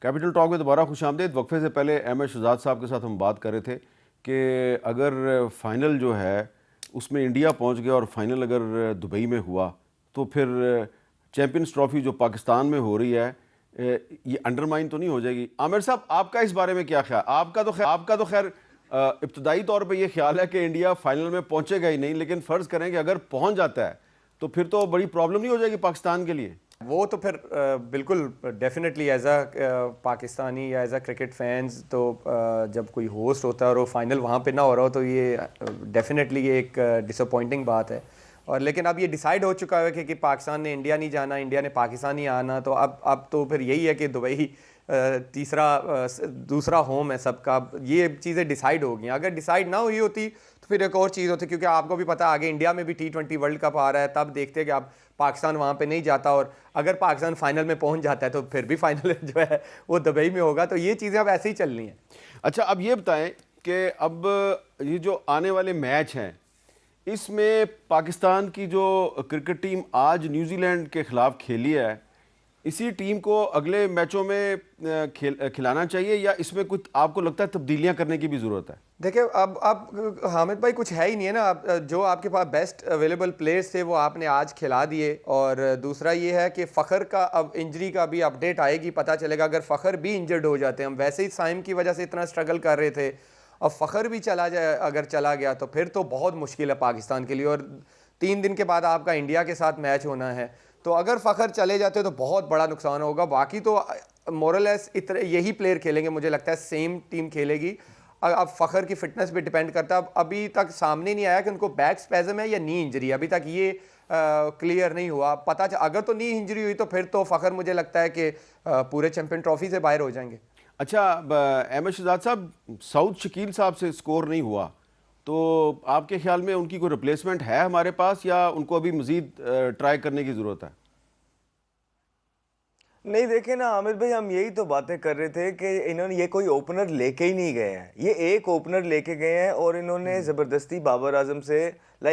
कैपिटल टॉक में दोबारा खुशामदीद। वक्फे से पहले अहमद शहजाद साहब के साथ हम बात कर रहे थे कि अगर फाइनल जो है उसमें इंडिया पहुंच गया और फाइनल अगर दुबई में हुआ, तो फिर चैम्पियंस ट्रॉफ़ी जो पाकिस्तान में हो रही है ये अंडरमाइन तो नहीं हो जाएगी? आमिर साहब, आपका इस बारे में क्या ख्याल? आपका तो खैर इब्तदाई तौर पे ये ख्याल है कि इंडिया फाइनल में पहुंचेगा ही नहीं, लेकिन फ़र्ज़ करें कि अगर पहुंच जाता है तो फिर तो बड़ी प्रॉब्लम नहीं हो जाएगी पाकिस्तान के लिए? वो तो फिर बिल्कुल डेफिनेटली एज अ पाकिस्तानी या एज अ क्रिकेट फैंस तो जब कोई होस्ट होता है और वो फाइनल वहाँ पे ना हो रहा हो, तो ये डेफिनेटली ये एक डिसअपॉइंटिंग बात है। और लेकिन अब ये डिसाइड हो चुका है कि पाकिस्तान ने इंडिया नहीं जाना, इंडिया ने पाकिस्तान ही आना। तो अब तो फिर यही है कि दुबई दूसरा होम है सबका। ये चीज़ें डिसाइड हो गई। अगर डिसाइड ना हुई होती तो फिर एक और चीज़ होती, क्योंकि आपको भी पता है आगे इंडिया में भी T20 वर्ल्ड कप आ रहा है। तब देखते हैं कि अब पाकिस्तान वहाँ पे नहीं जाता, और अगर पाकिस्तान फाइनल में पहुँच जाता है तो फिर भी फाइनल जो है वो दुबई में होगा। तो ये चीज़ें अब ऐसे ही चलनी है। अच्छा, अब ये बताएं कि अब ये जो आने वाले मैच हैं, इसमें पाकिस्तान की जो क्रिकेट टीम आज न्यूजीलैंड के ख़िलाफ़ खेली है, इसी टीम को अगले मैचों में खिलाना चाहिए, या इसमें कुछ आपको लगता है तब्दीलियां करने की भी ज़रूरत है? देखिए, अब हामिद भाई कुछ है ही नहीं है ना। अब जो आपके पास बेस्ट अवेलेबल प्लेयर्स थे वो आपने आज खिला दिए। और दूसरा ये है कि फ़खर का अब इंजरी का भी अपडेट आएगी, पता चलेगा। अगर फ़खर भी इंजर्ड हो जाते हैं, हम वैसे ही साइम की वजह से इतना स्ट्रगल कर रहे थे, अब फ़खर भी अगर चला गया तो फिर तो बहुत मुश्किल है पाकिस्तान के लिए। और 3 दिन के बाद आपका इंडिया के साथ मैच होना है, तो अगर फ़खर चले जाते तो बहुत बड़ा नुकसान होगा। बाकी तो मोरलेस यही प्लेयर खेलेंगे, मुझे लगता है सेम टीम खेलेगी। अब फ़खर की फिटनेस पे डिपेंड करता है। अभी तक सामने नहीं आया कि उनको बैक स्पैज़म है या नी इंजरी, अभी तक ये क्लियर नहीं हुआ। अगर तो नी इंजरी हुई तो फिर तो फ़खर मुझे लगता है कि पूरे चैम्पियन ट्रॉफी से बाहर हो जाएंगे। अच्छा, अहमद शहजाद साहब, सऊद शकील साहब से स्कोर नहीं हुआ, तो आपके ख्याल में उनकी कोई रिप्लेसमेंट है हमारे पास, या उनको अभी मज़ीद ट्राई करने की ज़रूरत है? नहीं, देखे ना आमिर भाई, हम यही तो बातें कर रहे थे कि इन्होंने ये कोई ओपनर लेके ही नहीं गए हैं। ये एक ओपनर लेके गए हैं और इन्होंने ज़बरदस्ती बाबर आजम से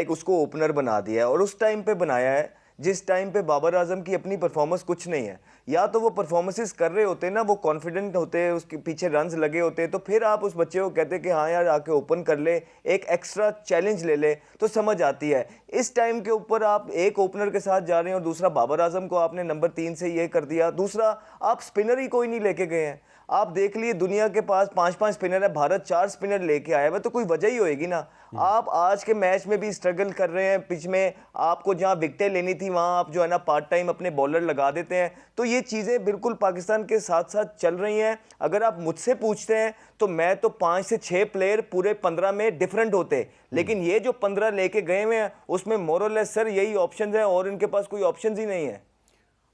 उसको ओपनर बना दिया है। और उस टाइम पे बनाया है जिस टाइम पे बाबर आजम की अपनी परफॉर्मेंस कुछ नहीं है। या तो वो परफॉर्मेंसेस कर रहे होते ना, वो कॉन्फिडेंट होते, उसके पीछे रन्स लगे होते, तो फिर आप उस बच्चे को कहते कि हाँ यार आके ओपन कर ले, एक एक्स्ट्रा चैलेंज ले ले, तो समझ आती है। इस टाइम के ऊपर आप एक ओपनर के साथ जा रहे हैं और दूसरा बाबर आजम को आपने नंबर 3 से ये कर दिया। दूसरा, आप स्पिनर ही कोई नहीं लेके गए हैं। आप देख लिए दुनिया के पास 5-5 स्पिनर है, भारत 4 स्पिनर लेके आया है, तो कोई वजह ही होएगी ना। आप आज के मैच में भी स्ट्रगल कर रहे हैं, पिच में आपको जहां विकेटें लेनी थी वहां आप जो है ना पार्ट टाइम अपने बॉलर लगा देते हैं। तो ये चीज़ें बिल्कुल पाकिस्तान के साथ साथ चल रही हैं। अगर आप मुझसे पूछते हैं तो मैं तो 5 से 6 प्लेयर पूरे 15 में डिफरेंट होते, लेकिन ये जो 15 लेके गए हुए हैं उसमें मोरलेस सर यही ऑप्शन है और इनके पास कोई ऑप्शन ही नहीं है।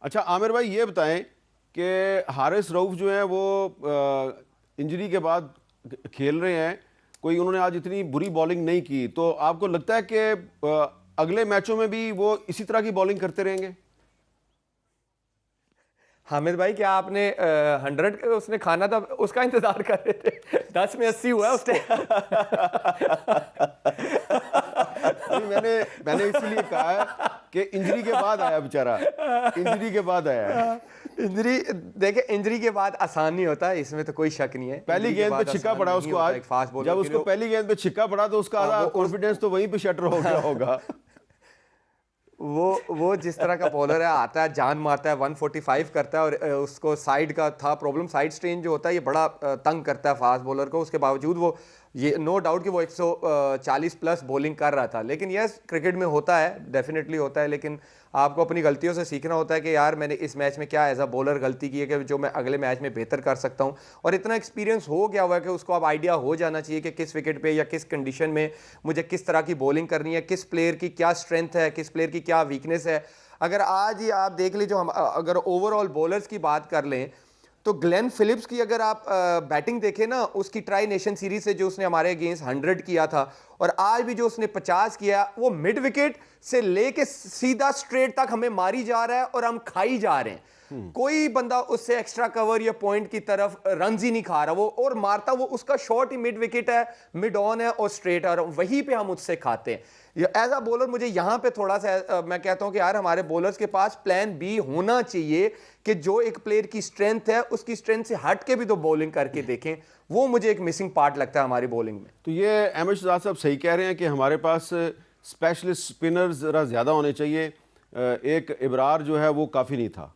अच्छा आमिर भाई, ये बताएं कि हारिस रऊफ जो हैं वो इंजरी के बाद खेल रहे हैं, कोई उन्होंने आज इतनी बुरी बॉलिंग नहीं की, तो आपको लगता है कि अगले मैचों में भी वो इसी तरह की बॉलिंग करते रहेंगे? हामिद भाई, क्या आपने 100 उसने खाना था उसका इंतजार कर रहे थे? 10 में 80 हुआ उसने। मैंने इसीलिए कहा है कि इंजरी के बाद आया बेचारा, इंजरी के बाद आया है। इंजरी, देखिए इंजरी के बाद आसान नहीं होता, इसमें तो कोई शक नहीं है। पहली गेंद पे छिक्का पड़ा उसको आज, जब उसको पहली गेंद पे छिक्का पड़ा तो उसका आधा कॉन्फिडेंस तो वहीं पे शटर हो गया होगा। वो जिस तरह का बॉलर है, आता है जान मारता है, 145 करता है, और उसको साइड का था प्रॉब्लम, साइड स्ट्रेन जो होता है ये बड़ा तंग करता है फास्ट बॉलर को। उसके बावजूद वो, ये नो डाउट कि वो 140 प्लस बॉलिंग कर रहा था। लेकिन यस, क्रिकेट में होता है, डेफिनेटली होता है, लेकिन आपको अपनी गलतियों से सीखना होता है कि यार मैंने इस मैच में क्या एज अ बॉलर गलती की है कि जो मैं अगले मैच में बेहतर कर सकता हूं। और इतना एक्सपीरियंस हो गया हुआ है कि उसको अब आइडिया हो जाना चाहिए कि किस विकेट पे या किस कंडीशन में मुझे किस तरह की बॉलिंग करनी है, किस प्लेयर की क्या स्ट्रेंथ है, किस प्लेयर की क्या वीकनेस है। अगर आज ही आप देख लीजिए, हम अगर ओवरऑल बॉलर्स की बात कर लें तो ग्लेन फिलिप्स की अगर आप बैटिंग देखें ना, उसकी ट्राई नेशन सीरीज से जो उसने हमारे अगेंस्ट 100 किया था, और आज भी जो उसने 50 किया, वो मिड विकेट से लेके सीधा स्ट्रेट तक हमें मारी जा रहा है और हम खाई जा रहे हैं। कोई बंदा उससे एक्स्ट्रा कवर या पॉइंट की तरफ रन्स ही नहीं खा रहा, वो और मारता, वो उसका शॉट ही मिड विकेट है, मिड ऑन है और स्ट्रेट है, और वहीं पे हम उससे खाते हैं। एज अ बॉलर मुझे यहाँ पे थोड़ा सा मैं कहता हूँ कि यार हमारे बॉलर्स के पास प्लान बी होना चाहिए कि जो एक प्लेयर की स्ट्रेंथ है उसकी स्ट्रेंथ से हट के भी तो बॉलिंग करके देखें। वो मुझे एक मिसिंग पार्ट लगता है हमारी बॉलिंग में। तो ये अहमद शहजाद साहब सही कह रहे हैं कि हमारे पास स्पेशलिस्ट स्पिनर्स ज़रा ज़्यादा होने चाहिए, एक इब्रार जो है वो काफ़ी नहीं था।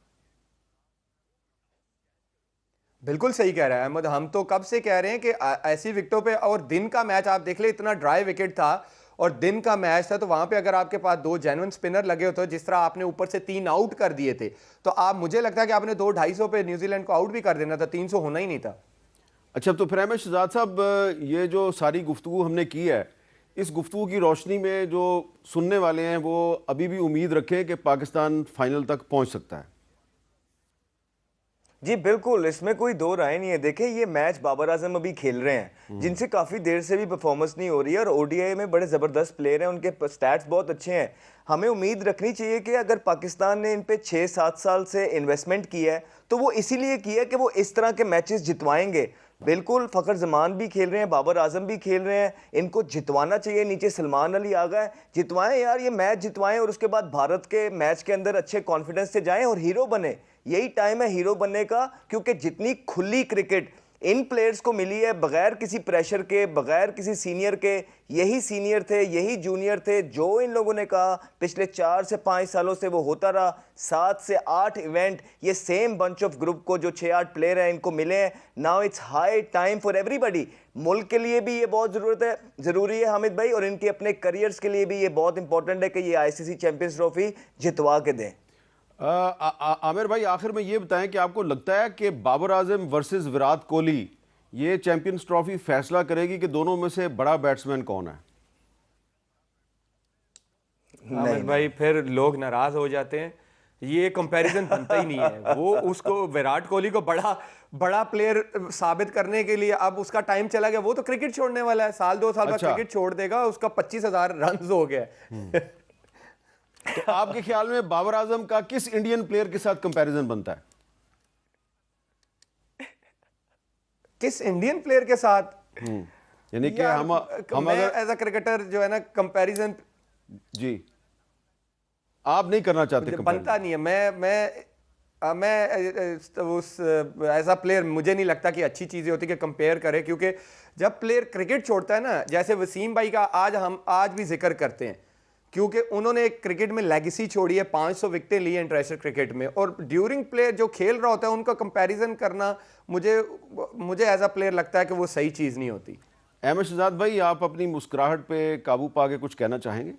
बिल्कुल सही कह रहा है अहमद, हम तो कब से कह रहे हैं कि ऐसी विकेटों पे, और दिन का मैच आप देख ले, इतना ड्राई विकेट था और दिन का मैच था, तो वहां पे अगर आपके पास 2 जेन्युइन स्पिनर लगे होते, जिस तरह आपने ऊपर से 3 आउट कर दिए थे, तो आप, मुझे लगता है कि आपने 2-250 पे न्यूजीलैंड को आउट भी कर देना था, 300 होना ही नहीं था। अच्छा, तो फिर अहमद शहजाद साहब, ये जो सारी गुफ्तगू हमने की है, इस गुफ्तगू की रोशनी में जो सुनने वाले हैं वो अभी भी उम्मीद रखें कि पाकिस्तान फाइनल तक पहुंच सकता है? जी बिल्कुल, इसमें कोई दो राय नहीं है। देखिए, ये मैच बाबर आजम अभी खेल रहे हैं, जिनसे काफ़ी देर से भी परफॉर्मेंस नहीं हो रही है, और ओडीआई में बड़े ज़बरदस्त प्लेयर हैं, उनके स्टैट्स बहुत अच्छे हैं। हमें उम्मीद रखनी चाहिए कि अगर पाकिस्तान ने इन पे 6-7 साल से इन्वेस्टमेंट की है, तो वो इसीलिए की है कि वो इस तरह के मैचेस जितवाएंगे। बिल्कुल, फ़खर जमान भी खेल रहे हैं, बाबर आजम भी खेल रहे हैं, इनको जितवाना चाहिए। नीचे सलमान अली आ गए, जितवाएं यार, ये मैच जितवाएं, और उसके बाद भारत के मैच के अंदर अच्छे कॉन्फिडेंस से जाएं और हीरो बने। यही टाइम है हीरो बनने का, क्योंकि जितनी खुली क्रिकेट इन प्लेयर्स को मिली है, बगैर किसी प्रेशर के, बगैर किसी सीनियर के, यही सीनियर थे, यही जूनियर थे, जो इन लोगों ने कहा पिछले 4 से 5 सालों से वो होता रहा। 7 से 8 इवेंट ये सेम बंच ऑफ ग्रुप को, जो 6-8 प्लेयर हैं, इनको मिले हैं। Now it's high time for everybody. मुल्क के लिए भी ये बहुत ज़रूरी है हामिद भाई, और इनके अपने करियर्स के लिए भी ये बहुत इंपॉर्टेंट है कि ये आईसीसी चैंपियंस ट्रॉफी जितवा के दें। आमिर भाई, आखिर में ये बताएं कि आपको लगता है कि बाबर आजम वर्सेस विराट कोहली ये चैंपियंस ट्रॉफी फैसला करेगी कि दोनों में से बड़ा बैट्समैन कौन है? आमिर भाई, फिर लोग नाराज हो जाते हैं, ये कंपैरिजन बनता ही नहीं है। वो उसको, विराट कोहली को बड़ा प्लेयर साबित करने के लिए अब उसका टाइम चला गया। वो तो क्रिकेट छोड़ने वाला है, 1-2 साल बाद क्रिकेट छोड़ देगा, उसका 25,000 रन हो गया। तो आपके ख्याल में बाबर आजम का किस इंडियन प्लेयर के साथ कंपैरिजन बनता है? किस इंडियन प्लेयर के साथ? यानी कि हम अगर एज अ क्रिकेटर जो है ना, कंपैरिजन जी आप नहीं करना चाहते? बनता नहीं है। मैं उस एज अ प्लेयर मुझे नहीं लगता कि अच्छी चीज़ें होती कि कंपेयर करें, क्योंकि जब प्लेयर क्रिकेट छोड़ता है ना, जैसे वसीम भाई का हम आज भी जिक्र करते हैं, क्योंकि उन्होंने एक क्रिकेट में लेगेसी छोड़ी है, 500 विकेटें ली है इंटरनेशनल क्रिकेट में, और ड्यूरिंग प्ले जो खेल रहा होता है उनका कंपैरिजन करना मुझे एज अ प्लेयर लगता है कि वो सही चीज़ नहीं होती। अहमद शहजाद भाई, आप अपनी मुस्कुराहट पे काबू पा के कुछ कहना चाहेंगे?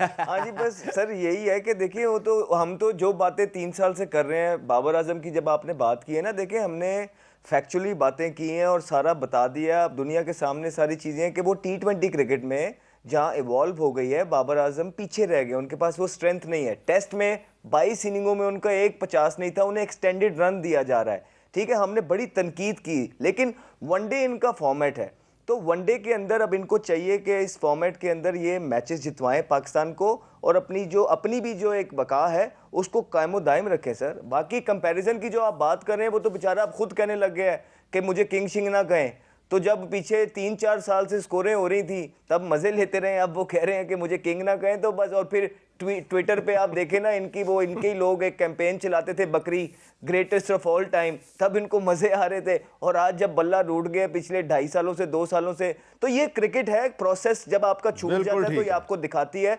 हाँ जी, बस सर यही है कि देखिए, वो तो हम तो जो बातें 3 साल से कर रहे हैं, बाबर आजम की जब आपने बात की है ना, देखिए हमने फैक्चुअली बातें की हैं और सारा बता दिया अब दुनिया के सामने सारी चीज़ें, कि वो T20 क्रिकेट में जहाँ इवॉल्व हो गई है, बाबर आजम पीछे रह गए, उनके पास वो स्ट्रेंथ नहीं है। टेस्ट में 22 इनिंगों में उनका 1 50 नहीं था, उन्हें एक्सटेंडेड रन दिया जा रहा है। ठीक है, हमने बड़ी तनकीद की, लेकिन वनडे इनका फॉर्मेट है, तो वनडे के अंदर अब इनको चाहिए कि इस फॉर्मेट के अंदर ये मैचेस जितवाएं पाकिस्तान को, और अपनी भी जो एक बका है उसको कायमो दायम रखें सर। बाकी कंपैरिजन की जो आप बात कर रहे हैं वो तो बेचारा आप खुद कहने लग गया है कि मुझे किंग शिंग ना कहें। तो जब पीछे 3-4 साल से स्कोरें हो रही थी तब मज़े लेते रहे, अब वो कह रहे हैं कि मुझे किंग ना कहें, तो बस। और फिर ट्विटर पे आप देखें ना, इनके ही लोग एक कैंपेन चलाते थे, बकरी ग्रेटेस्ट ऑफ ऑल टाइम, तब इनको मज़े आ रहे थे, और आज जब बल्ला रूठ गया पिछले 2.5 सालों से 2 सालों से, तो ये क्रिकेट है, प्रोसेस जब आपका छूट बिल्कुल जाता है तो ठीक ये है। आपको दिखाती है।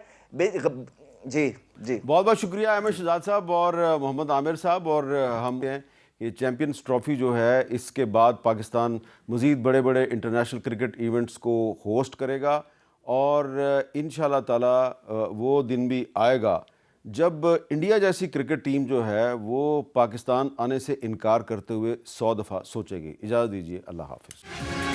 जी जी बहुत बहुत शुक्रिया अहमद शहजाद साहब और मोहम्मद आमिर साहब। और हम हैं ये चैम्पियंस ट्रॉफ़ी जो है, इसके बाद पाकिस्तान मज़ीद बड़े बड़े इंटरनेशनल क्रिकेट इवेंट्स को होस्ट करेगा, और इंशाल्लाह ताला वो दिन भी आएगा जब इंडिया जैसी क्रिकेट टीम जो है वो पाकिस्तान आने से इनकार करते हुए 100 दफ़ा सोचेगी। इजाज़त दीजिए, अल्लाह हाफ़िज़।